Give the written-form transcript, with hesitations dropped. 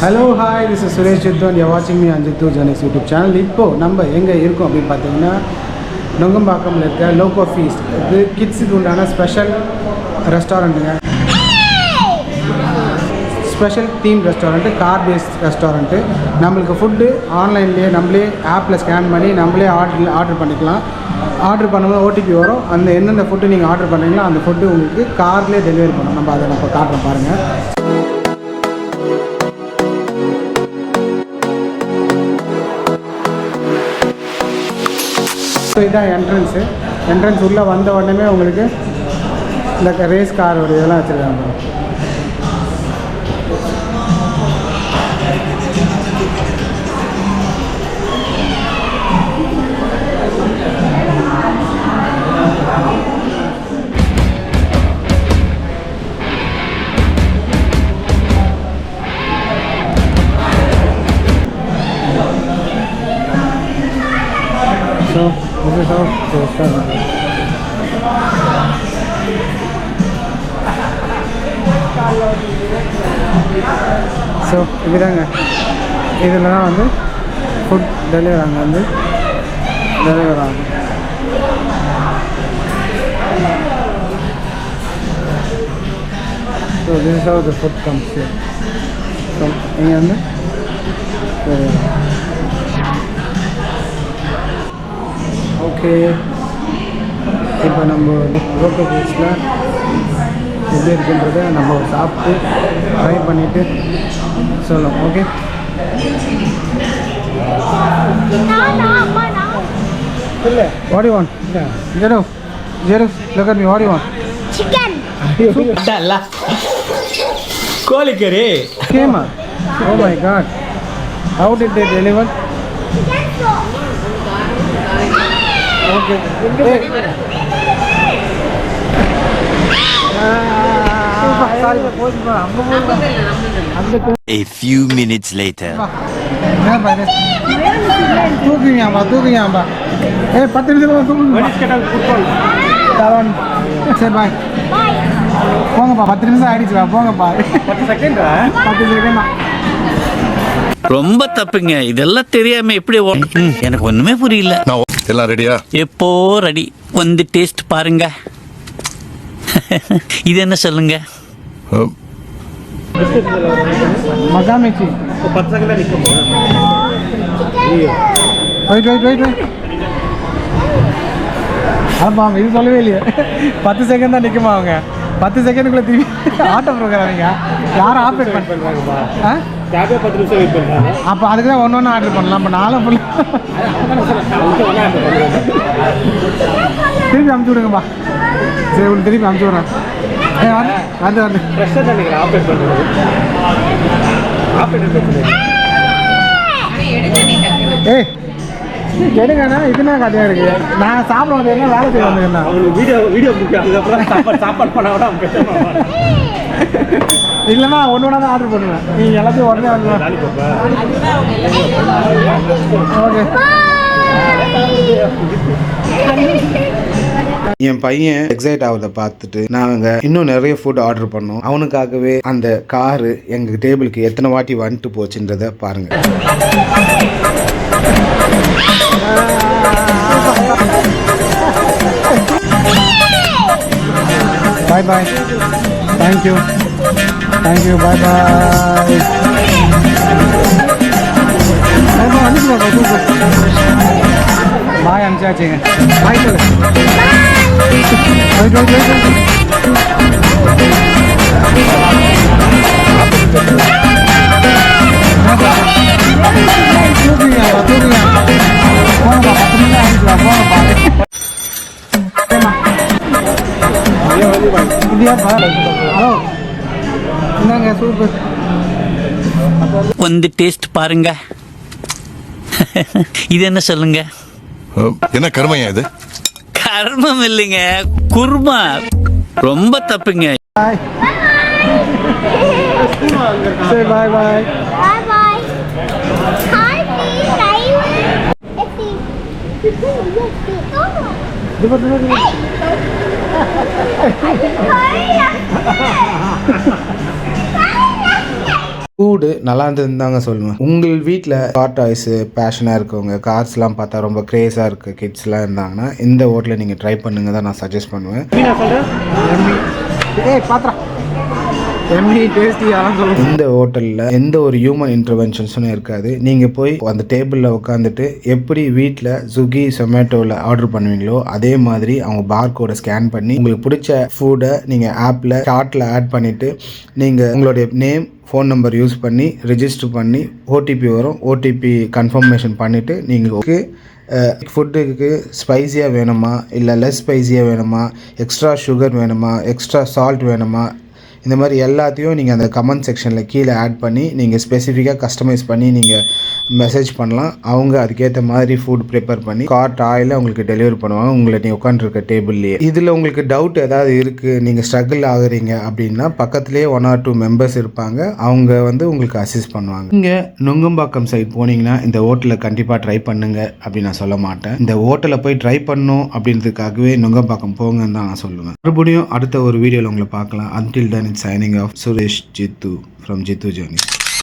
Hello hi, this is Suresh Jithu and you வாட்சிங் me on Jithu journeys YouTube channel. இப்போது நம்ம எங்கே இருக்கோம் அப்படின்னு பார்த்தீங்கன்னா, நுங்கம்பாக்கமில் இருக்க லோகோ ஃபீஸ்ட். இது கிட்ஸுக்கு உண்டான ஸ்பெஷல் ரெஸ்டாரண்ட்டுங்க. Special theme restaurant, car based restaurant. நம்மளுக்கு ஃபுட்டு ஆன்லைன்லேயே நம்மளே ஆப்பில் ஸ்கேன் பண்ணி நம்மளே ஆர்டர் பண்ணிக்கலாம். ஆர்டர் பண்ணும்போது ஓடிபி வரும். அந்த எந்தெந்த ஃபுட்டு நீங்கள் ஆர்டர் பண்ணுறீங்களோ அந்த ஃபுட்டு உங்களுக்கு கார்லேயே டெலிவரி பண்ணணும். நம்ம அதை நம்ம காட்டுறோம் பாருங்கள். ஸோ இதுதான் என்ட்ரன்ஸ் உள்ளே வந்த உடனே உங்களுக்கு இந்த ரேஸ் கார் ஒரு இதெல்லாம் வச்சுருக்காங்க. So this is how to start. So இதுதாங்க, இதில் தான் வந்து ஃபுட் டெலிவரி ஆகும். So this is how the food comes here. So இங்கே வந்து ஓகே, இப்போ நம்ம லோக்கோ ஃபீஸ்டில் எப்படி இருக்குன்றதை நம்ம சாப்பிட்டு ட்ரை பண்ணிவிட்டு சொல்லலாம். ஓகே, இல்லை what you want? Jeru look at me, what do you want? Chicken. கோழிக்கறி. Came. Oh my god, how did they deliver? Okay. A few minutes later. தூக்குங்கப்பா. ஏய் 10 நிமிஷம் தூக்குங்க. சரி பாய். போங்கப்பா, 10 நிமிஷம் ஆயிடுச்சுப்பா, போங்கப்பா. 10 செகண்ட் தான். ரொம்ப தப்புங்க, இதெல்லாம் தெரியாம எப்படி எனக்கு ஒண்ணுமே புரியல. எல்லாம் ரெடியா? எப்போ ரெடி. வந்து டேஸ்ட் பாருங்க. இது என்ன சொல்லுங்க? மகாமிச்சி 10 செகண்ட் தான் நிக்க போறேன். வெயிட். ஆமாம், இது சொல்லவே இல்லையே. 10 செகண்ட் தான் நிற்குமா அவங்க? 10 செகண்டுக்குள்ளே திரும்பி ஆட்டோ ப்ரோக்ராமிங்க யாரும் ஆப்ரேட் பண்ணுறாங்கப்பா. கேபே 10 நிமிஷம் வெயிட் பண்ணுறாங்க. அப்போ அதுக்கு தான் ஒன்று ஆர்டர் பண்ணலாம். இப்போ நாளும் திருப்பி அமுச்சு விடுங்கப்பா. சரி, உங்களுக்கு திருப்பி அமுச்சு விட்றேன். வந்து ஃப்ரெஷ்ஷாக தான் நீங்கள் ஆப்ரேட் பண்ணுறது. ஏய் எடுங்கண்ணா, இதுனா கதையாக இருக்குது. நான் சாப்பிட வந்து என்ன வேலை செய்ய வந்துங்கண்ணா. அவங்களுக்கு வீடியோ புக்கு அதுக்கப்புறம் சாப்பாடு பண்ண விட அவங்க இல்லைன்னா ஒன்று தான் ஆர்டர் பண்ணுவேன். நீங்கள் எல்லாத்தையும் உடனே வந்துடுவேன். ஓகே. என் பையன் எக்ஸைட் ஆகுதை பார்த்துட்டு நாங்கள் இன்னும் நிறைய ஃபுட் ஆர்டர் பண்ணோம். அவனுக்காகவே அந்த காரு எங்கள் டேபிளுக்கு எத்தனை வாட்டி வந்துட்டு போச்சுன்றதை பாருங்க. பாய் பாய். தேங்க்யூ, பாய் பாய். பாய் அனுப்பிச்சாச்சுங்க. பாய் சொல்லு. ஹலோ, என்னங்க சூப்பர். வந்து டேஸ்ட் பாருங்க. இது என்ன சொல்லுங்க? என்ன கருமையா இது? கர்மம் இல்லைங்க, குருமா. ரொம்ப தப்புங்க. பாய். சரி பாய் பாய். Hi, ஃபுட்டு நல்லா இருந்ததுன்னு தாங்க சொல்லுவேன். உங்கள் வீட்டில் கார் டாய்ஸு பேஷனாக இருக்கவங்க, கார்ஸ்லாம் பார்த்தா ரொம்ப க்ரேஸாக இருக்குது கிட்ஸ்லாம் இருந்தாங்கன்னா இந்த ஹோட்டலை நீங்கள் ட்ரை பண்ணுங்க தான் நான் சஜஸ்ட் பண்ணுவேன். நான் சொல்கிறேன் பாத்திரா எம்இ டேஸ்டியாக சொல்லுங்கள். இந்த ஹோட்டலில் எந்த ஒரு ஹியூமன் இன்டர்வென்ஷன்ஸும் இருக்காது. நீங்கள் போய் அந்த டேபிளில் உட்காந்துட்டு எப்படி வீட்டில் ஸ்விக்கி சொமேட்டோவில் ஆர்டர் பண்ணுவீங்களோ அதே மாதிரி அவங்க பார்கோடை ஸ்கேன் பண்ணி உங்களுக்கு பிடிச்ச ஃபுட்டை நீங்கள் ஆப்பில் கார்ட்டில் ஆட் பண்ணிவிட்டு நீங்கள் உங்களுடைய நேம் ஃபோன் நம்பர் யூஸ் பண்ணி ரிஜிஸ்டர் பண்ணி ஓடிபி வரும். ஓடிபி கன்ஃபர்மேஷன் பண்ணிவிட்டு நீங்கள் ஃபுட்டுக்கு ஸ்பைஸியாக வேணுமா இல்லை லெஸ் ஸ்பைஸியாக வேணுமா, எக்ஸ்ட்ரா சுகர் வேணுமா, எக்ஸ்ட்ரா சால்ட் வேணுமா, இந்த மாதிரி எல்லாத்தையும் நீங்கள் அந்த கமெண்ட் செக்ஷனில் கீழே ஆட் பண்ணி நீங்கள் ஸ்பெசிஃபிக்காக கஸ்டமைஸ் பண்ணி நீங்கள் மெசேஜ் பண்ணலாம். அவங்க அதுக்கேற்ற மாதிரி ஃபுட் ப்ரிப்பேர் பண்ணி கார்ட் ஆயில் உங்களுக்கு டெலிவரி பண்ணுவாங்க உங்களை நீங்கள் உட்காந்துருக்க டேபிள்லேயே. இதில் உங்களுக்கு டவுட் ஏதாவது இருக்குது, நீங்கள் ஸ்ட்ரகிள் ஆகுறீங்க அப்படின்னா பக்கத்துலேயே 1 or 2 மெம்பர்ஸ் இருப்பாங்க. அவங்க வந்து உங்களுக்கு அசிஸ்ட் பண்ணுவாங்க. இங்கே நுங்கம்பாக்கம் சைட் போனீங்கன்னா இந்த ஹோட்டலை கண்டிப்பாக ட்ரை பண்ணுங்க அப்படின்னு நான் சொல்ல மாட்டேன். இந்த ஹோட்டலை போய் ட்ரை பண்ணணும் அப்படின்றதுக்காகவே நுங்கம்பாக்கம் போங்கன்னு தான் நான் சொல்லுவேன். மறுபடியும் அடுத்த ஒரு வீடியோவில் உங்களை பார்க்கலாம். Until then, it's signing off. Suresh Jittu from Jittu Journey.